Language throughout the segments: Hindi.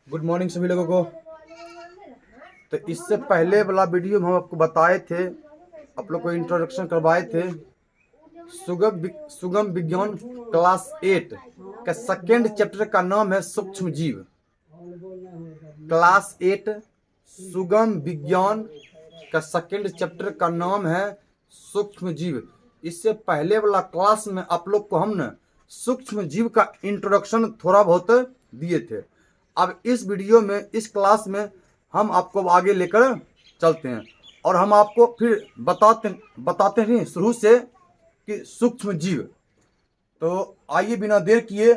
गुड मॉर्निंग सभी लोगों को। तो इससे पहले वाला वीडियो में हम आपको बताए थे, आप लोग को इंट्रोडक्शन करवाए थे। सुगम विज्ञान क्लास 8 का सेकेंड चैप्टर का नाम है सूक्ष्म जीव। क्लास 8 सुगम विज्ञान का सेकेंड चैप्टर का नाम है सूक्ष्म जीव। इससे पहले वाला क्लास में आप लोग को हमने सूक्ष्म जीव का इंट्रोडक्शन थोड़ा बहुत दिए थे। अब इस वीडियो में, इस क्लास में हम आपको आगे लेकर चलते हैं और हम आपको फिर बताते हैं शुरू से कि सूक्ष्म जीव। तो आइए बिना देर किए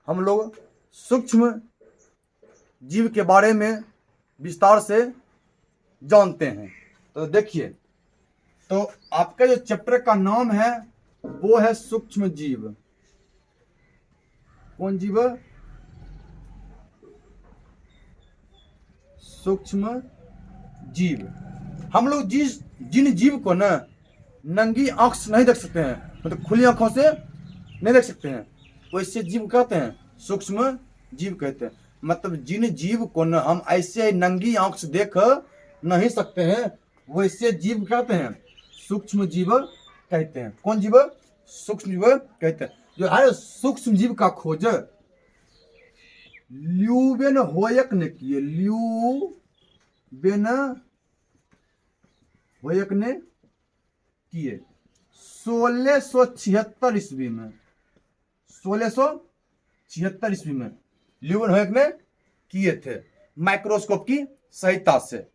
हम लोग सूक्ष्म जीव के बारे में विस्तार से जानते हैं। तो देखिए, तो आपका जो चैप्टर का नाम है वो है सूक्ष्म जीव। कौन जीव? सूक्ष्म जीव। हम लोग जिन जीव को ना नंगी आंख से नहीं देख सकते हैं, मतलब खुली आंखों से नहीं देख सकते हैं, वैसे जीव कहते हैं सूक्ष्म जीव कहते हैं। मतलब जिन जीव को ना हम ऐसे नंगी आंख से देख नहीं सकते हैं, वैसे जीव कहते हैं सूक्ष्म जीव कहते हैं। कौन जीव? सूक्ष्म जीव कहते हैं। जो है सूक्ष्म जीव का खोज ल्यूवेन होयक ने किए। ल्यूवेन होयक ने किए 1676 ईस्वी में। 1676 ईस्वी में ल्यूवेन होयक ने किए थे, माइक्रोस्कोप की सहायता से।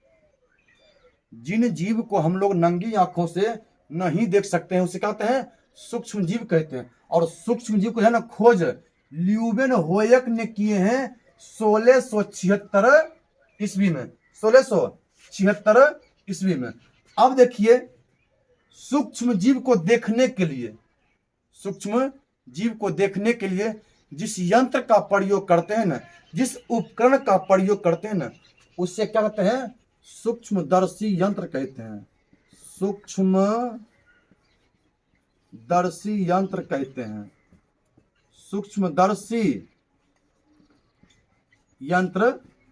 जिन जीव को हम लोग नंगी आंखों से नहीं देख सकते हैं उसे कहते हैं सूक्ष्म जीव कहते हैं। और सूक्ष्म जीव को है ना खोज ल्यूवेन होयक ने किए हैं 1676 ईस्वी में। 1676 ईस्वी में। अब देखिए, सूक्ष्म जीव को देखने के लिए, सूक्ष्म जीव को देखने के लिए जिस यंत्र का प्रयोग करते हैं ना, जिस उपकरण का प्रयोग करते हैं ना, उससे क्या कहते हैं? सूक्ष्मदर्शी यंत्र कहते हैं। सूक्ष्मदर्शी यंत्र कहते हैं। सूक्ष्मदर्शी यंत्र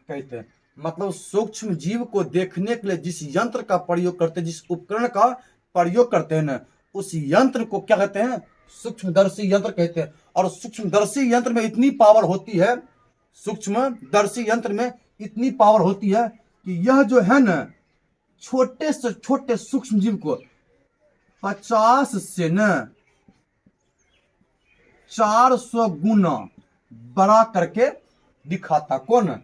कहते हैं। मतलब सूक्ष्म जीव को देखने के लिए जिस यंत्र का प्रयोग करते हैं, जिस उपकरण का प्रयोग करते हैं ना, उस यंत्र को क्या कहते हैं? सूक्ष्मदर्शी यंत्र कहते हैं। और सूक्ष्मदर्शी यंत्र में इतनी पावर होती है, सूक्ष्मदर्शी यंत्र में इतनी पावर होती है कि यह जो है ना छोटे से छोटे सूक्ष्म जीव को 50 से न 400 गुना बड़ा करके दिखाता। कौन?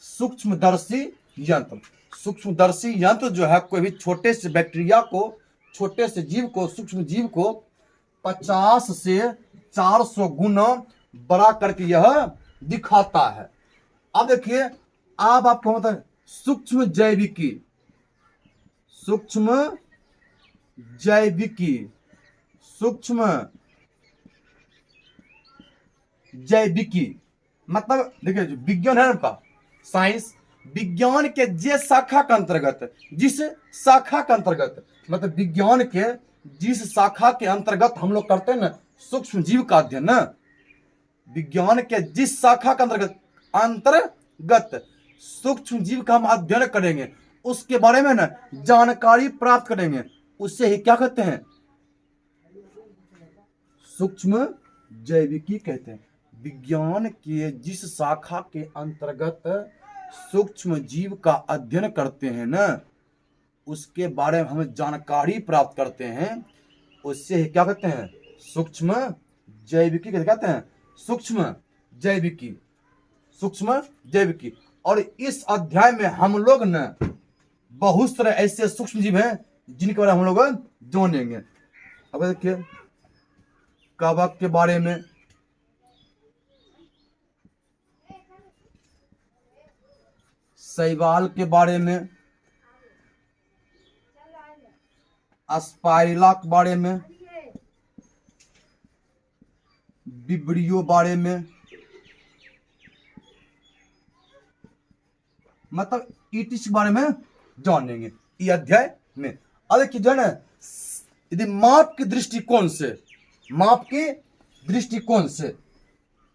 सूक्ष्मदर्शी यंत्र। सूक्ष्मदर्शी यंत्र जो है कोई भी छोटे से बैक्टीरिया को, छोटे से जीव को, सूक्ष्म जीव को 50 से 400 गुना बड़ा करके यह दिखाता है। अब देखिए, अब आपको मतलब सूक्ष्म जैविकी, सूक्ष्म जैविकी, सूक्ष्म जैविकी मतलब देखिए, जो विज्ञान है आपका साइंस, विज्ञान के जे शाखा के अंतर्गत, जिस शाखा के अंतर्गत, मतलब विज्ञान के जिस शाखा के अंतर्गत हम लोग करते हैं ना सूक्ष्म जीव का अध्ययन ना, विज्ञान के जिस शाखा के अंतर्गत सूक्ष्म जीव का हम अध्ययन करेंगे, उसके बारे में ना जानकारी प्राप्त करेंगे, उससे ही क्या कहते हैं? सूक्ष्म जैविकी कहते हैं। विज्ञान के जिस शाखा के अंतर्गत सूक्ष्म जीव का अध्ययन करते हैं ना, उसके बारे में हम जानकारी प्राप्त करते हैं, उससे ही क्या कहते हैं? सूक्ष्म जैविकी कहते हैं। सूक्ष्म जैविकी, सूक्ष्म जैविकी। और इस अध्याय में हम लोग न बहुत सारे ऐसे सूक्ष्म जीव हैं जिनके बारे में हम लोग जानेंगे। अब देखिए, कवक के बारे में, शैवाल के बारे में, स्पाइरला के बारे में, विब्रियो बारे में, मतलब ईटिस के बारे में जानेंगे ये अध्याय में। अब देखिए जो है ना, यदि माप के दृष्टिकोण से, माप के दृष्टिकोण से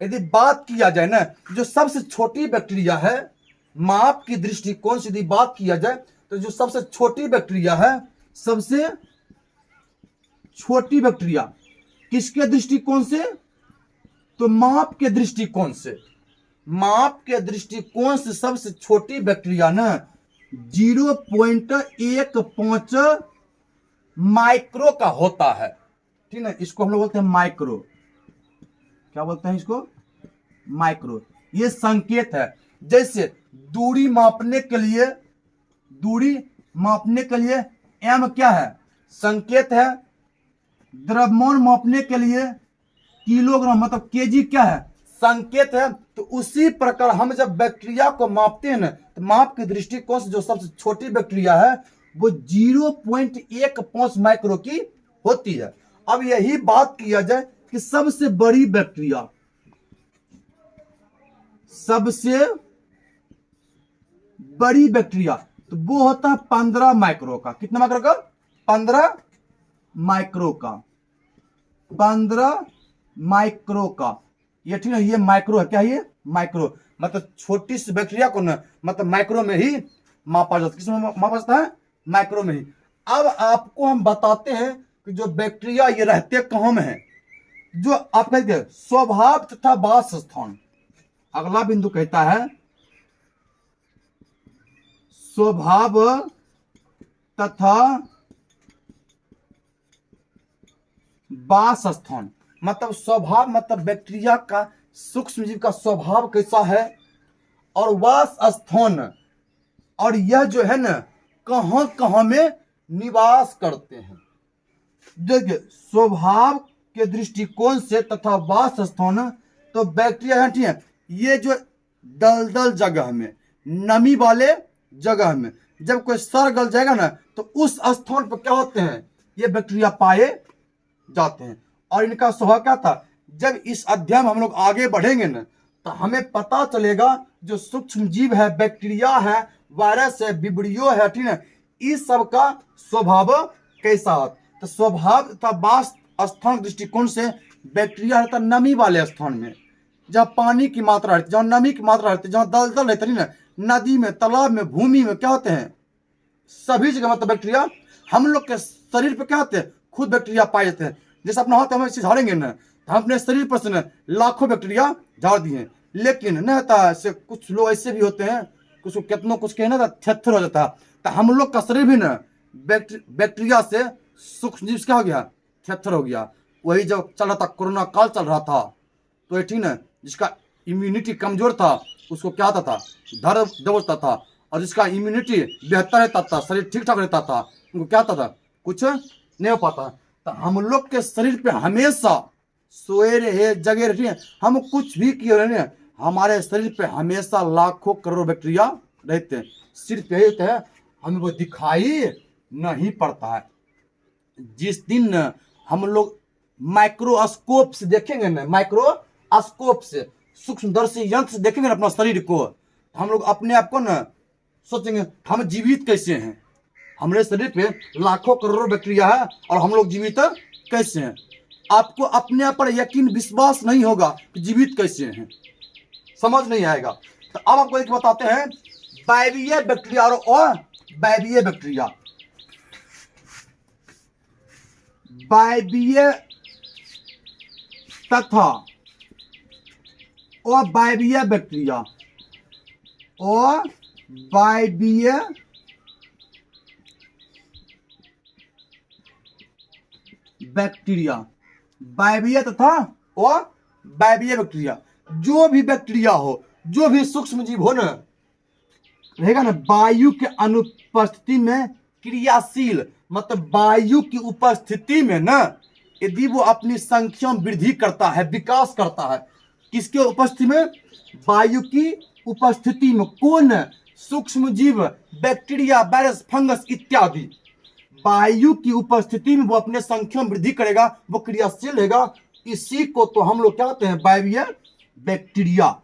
यदि बात किया जाए ना, जो सबसे छोटी बैक्टीरिया है माप की दृष्टिकोण से यदि बात किया जाए तो जो सबसे छोटी बैक्टीरिया है, सबसे छोटी बैक्टीरिया किसके दृष्टिकोण से? तो माप के दृष्टिकोण से, माप के दृष्टिकोण से सबसे छोटी बैक्टीरिया ना 0.15 माइक्रो का होता है, ठीक है। इसको हम लोग बोलते हैं माइक्रो। क्या बोलते हैं इसको? माइक्रो। ये संकेत है, जैसे दूरी मापने के लिए, दूरी मापने के लिए एम क्या है? संकेत है। द्रव्यमान मापने के लिए किलोग्राम मतलब केजी क्या है? संकेत है। तो उसी प्रकार हम जब बैक्टीरिया को मापते हैं ना, तो माप के दृष्टिकोण से जो सबसे छोटी बैक्टीरिया है वो 0.15 माइक्रो की होती है। अब यही बात किया जाए कि सबसे बड़ी बैक्टीरिया, सबसे बड़ी बैक्टीरिया तो वो होता है 15 माइक्रो का। कितना माइक्रो का? 15 माइक्रो का, 15 माइक्रो का। ये ठीक है, ये माइक्रो है। क्या ये? माइक्रो। मतलब छोटी सी बैक्टीरिया को ना मतलब माइक्रो में ही मापा जाता है। किसमें मापा जाता है? माइक्रो में ही। अब आपको हम बताते हैं कि जो बैक्टीरिया ये रहते कहाँ में है, जो आप कहेंगे स्वभाव तथा वास स्थान। अगला बिंदु कहता है स्वभाव तथा वास स्थान। मतलब स्वभाव मतलब बैक्टीरिया का, सूक्ष्म जीव का स्वभाव कैसा है, और वास स्थान, और यह जो है ना कहां कहां में निवास करते हैं। देखिए स्वभाव के दृष्टिकोण से तथा वास स्थान, तो बैक्टीरिया है ठीक है, ये जो दलदल जगह में, नमी वाले जगह में जब कोई सर गल जाएगा ना तो उस स्थान पर क्या होते हैं? ये बैक्टीरिया पाए जाते हैं। और इनका स्वभाव क्या था? जब इस अध्ययन में हम लोग आगे बढ़ेंगे ना तो हमें पता चलेगा जो सूक्ष्म जीव है, बैक्टीरिया है, वायरस है, विब्रियो है, ठीक है, इस सब का स्वभाव कैसा है। तो स्वभाव तथा वास स्थान दृष्टिकोण से बैक्टीरिया रहता नमी वाले स्थान में, जहाँ पानी की मात्रा रहती है, जहाँ नमी की मात्रा रहती है, जहाँ दलदल रहती है ना, नदी में, तालाब में, भूमि में क्या होते हैं? सभी जगह मतलब बैक्टीरिया। हम लोग के शरीर पे क्या होते हैं? खुद बैक्टीरिया पाए जाते हैं। जैसे अपना हाथ हम ऐसे झाड़ेंगे ना तो हम अपने शरीर पर से ना लाखों बैक्टीरिया झाड़ दिए, लेकिन नहीं होता ऐसे। कुछ लोग ऐसे भी होते हैं, कुछ कितनों कुछ कहना था थेथर हो जाता है। तो हम लोग का शरीर भी ना बैक्टीरिया से सूक्ष्म जीव क्या हो गया? थेथर हो गया। वही जब चल रहा था, कोरोना काल चल रहा था, तो ठीक ना, जिसका इम्यूनिटी कमजोर था उसको क्या होता था? दर्द दबोचता था, और जिसका इम्यूनिटी बेहतर रहता था, शरीर ठीक ठाक रहता था, उनको क्या होता था? कुछ नहीं हो पाता। तो हम लोग के शरीर पे हमेशा सोए रहे, जगे रहे, हम कुछ भी किए रहे, हमारे शरीर पे हमेशा लाखों करोड़ बैक्टीरिया रहते हैं। सिर्फ यही होता है हमें वो दिखाई नहीं पड़ता है। जिस दिन हम लोग माइक्रोस्कोप से देखेंगे ना, माइक्रोस्कोप से, सूक्ष्मदर्शी यंत्र से देखेंगे ना अपना शरीर को, हम लोग अपने आप को ना सोचेंगे हम जीवित कैसे हैं। हमारे शरीर पे लाखों करोड़ों बैक्टीरिया है और हम लोग जीवित कैसे हैं। आपको अपने आप पर यकीन विश्वास नहीं होगा कि जीवित कैसे हैं, समझ नहीं आएगा। तो अब आपको एक बताते हैं वायवीय बैक्टीरिया और अवायवीय बैक्टीरिया। वायवीय तथा अवायवीय बैक्टीरिया, अवायवीय बैक्टीरिया, वायवीय तथा अवायवीय बैक्टीरिया। जो भी बैक्टीरिया हो, जो भी सूक्ष्म जीव हो ना, रहेगा ना वायु के अनुपस्थिति में क्रियाशील, मतलब वायु की उपस्थिति में ना यदि वो अपनी संख्या में वृद्धि करता है, विकास करता है। किसके उपस्थिति में? वायु की उपस्थिति में। कौन? सूक्ष्म जीव, बैक्टीरिया, वायरस, फंगस इत्यादि। वायु की उपस्थिति में वो अपने संख्या में वृद्धि करेगा, वो क्रियाशील रहेगा। इसी को तो हम लोग क्या कहते हैं? वायवीय बैक्टीरिया।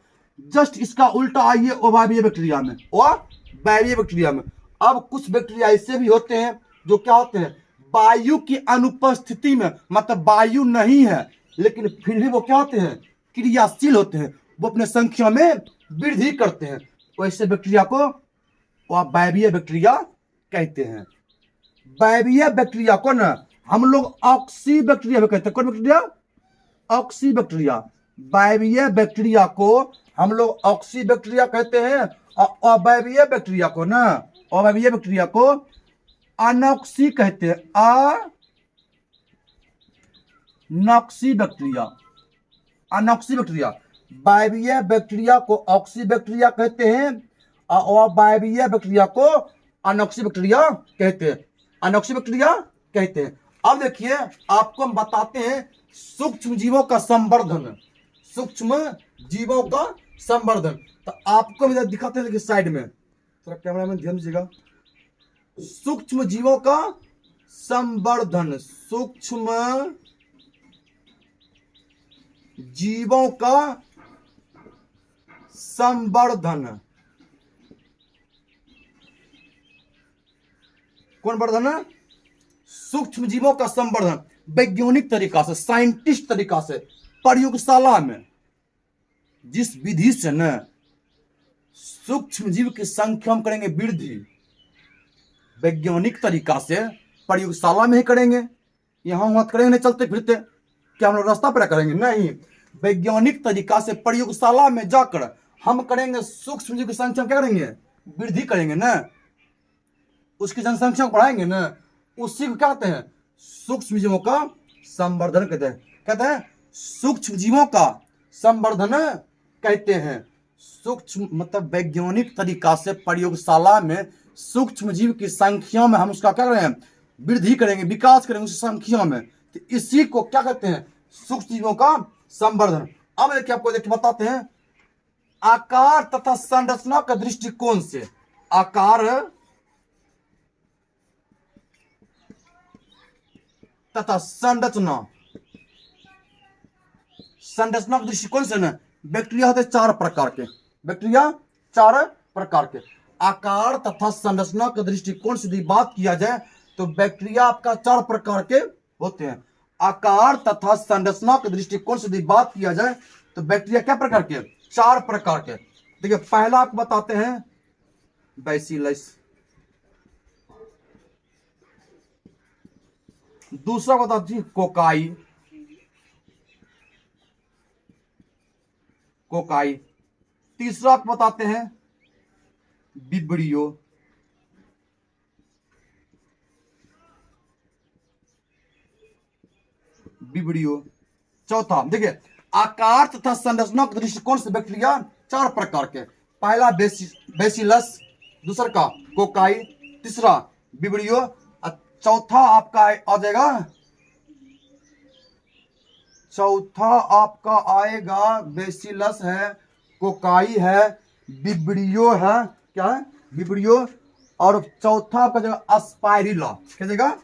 जस्ट इसका उल्टा आइए अवायवीय बैक्टीरिया में, अवायवीय बैक्टीरिया में। अब कुछ बैक्टीरिया ऐसे भी होते हैं जो क्या होते हैं? वायु की अनुपस्थिति में, मतलब वायु नहीं है लेकिन फिर भी वो क्या होते हैं? क्रियाशील होते हैं, वो अपने संख्या में वृद्धि करते हैं। वैसे बैक्टीरिया को वायवीय बैक्टीरिया कहते हैं। वायवीय बैक्टीरिया को ना हम लोग ऑक्सी बैक्टीरिया भी कहते हैं। कौन बैक्टीरिया? Oxy bacteria. वायवीय बैक्टीरिया को हम लोग ऑक्सी बैक्टीरिया कहते हैं और अवायवीय बैक्टीरिया को ना अवायवीय बैक्टीरिया को अनॉक्सी कहते हैं। अनॉक्सी बैक्टीरिया, अनॉक्सी बैक्टीरिया। वायवीय बैक्टीरिया को ऑक्सी बैक्टीरिया कहते हैं और वायवीय बैक्टीरिया को अनॉक्सी बैक्टीरिया कहते हैं। अनॉक्सी बैक्टीरिया कहते हैं। अब देखिए आपको हम बताते हैं सूक्ष्म जीवों का संवर्धन। सूक्ष्म जीवों का संवर्धन तो आपको भी दिखाते हैं, देखिए साइड में थोड़ा कैमरा में ध्यान दीजिएगा। सूक्ष्म जीवों का संवर्धन, सूक्ष्म जीवों का संवर्धन। कौन वर्धन? सूक्ष्म जीवों का संवर्धन वैज्ञानिक तरीका से, साइंटिस्ट तरीका से, प्रयोगशाला में जिस विधि से न सूक्ष्म जीव की संख्या में करेंगे वृद्धि, वैज्ञानिक तरीका से प्रयोगशाला में ही करेंगे। यहां वहां करेंगे नहीं चलते फिरते, क्या हम लोग रास्ता पर करेंगे? नहीं, वैज्ञानिक तरीका से प्रयोगशाला में जाकर हम करेंगे सूक्ष्म जीव की संख्या क्या करेंगे? वृद्धि करेंगे ना, उसकी जनसंख्या बढ़ाएंगे ना, उसी को क्या कहते हैं? सूक्ष्म जीवों का संवर्धन कहते हैं। कहते हैं सूक्ष्म जीवों का संवर्धन कहते हैं। सूक्ष्म मतलब वैज्ञानिक तरीका से प्रयोगशाला में सूक्ष्म जीव की संख्या में हम उसका क्या करेंगे? वृद्धि करेंगे, विकास करेंगे उस संख्या में, तो इसी को क्या कहते हैं? सूक्ष्म जीवों का संवर्धन। अब देखिए आपको देखिए बताते हैं आकार तथा संरचना के दृष्टिकोण से, आकार तथा संरचना, संरचना के दृष्टिकोण से ना बैक्टीरिया होते 4 प्रकार के। बैक्टीरिया 4 प्रकार के। आकार तथा संरचना के दृष्टिकोण से यदि बात किया जाए तो बैक्टीरिया आपका 4 प्रकार के होते हैं। आकार तथा संरचना के दृष्टिकोण से यदि बात किया जाए तो बैक्टीरिया क्या प्रकार के? 4 प्रकार के। देखिए पहला आपको बताते हैं बैसिलस, दूसरा बताते हैं कोकाई, कोकाई, तीसरा आपको बताते हैं विब्रियो, विब्रियो, चौथा देखिए आकार तथा संरचना के दृष्टिकोण से बैक्टीरिया 4 प्रकार के। पहला बैसिलस, दूसरा का कोकाई, तीसरा विब्रियो, चौथा आपका आ जाएगा, चौथा आपका आएगा बैसिलस है, कोकाई है, विब्रियो है, क्या है? विब्रियो, और चौथा आपका जगह अस्पाइरिला, क्या जगह?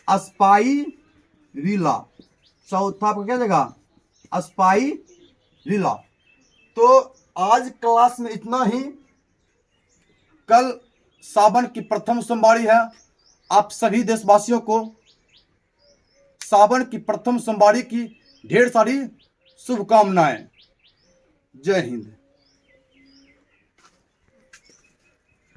अस्पाइरिला, चौथा आपका क्या जगह? अस्पाइरिला। तो आज क्लास में इतना ही। कल सावन की प्रथम सोमवारी है। आप सभी देशवासियों को सावन की प्रथम सोमवारी की ढेर सारी शुभकामनाएं। जय हिंद।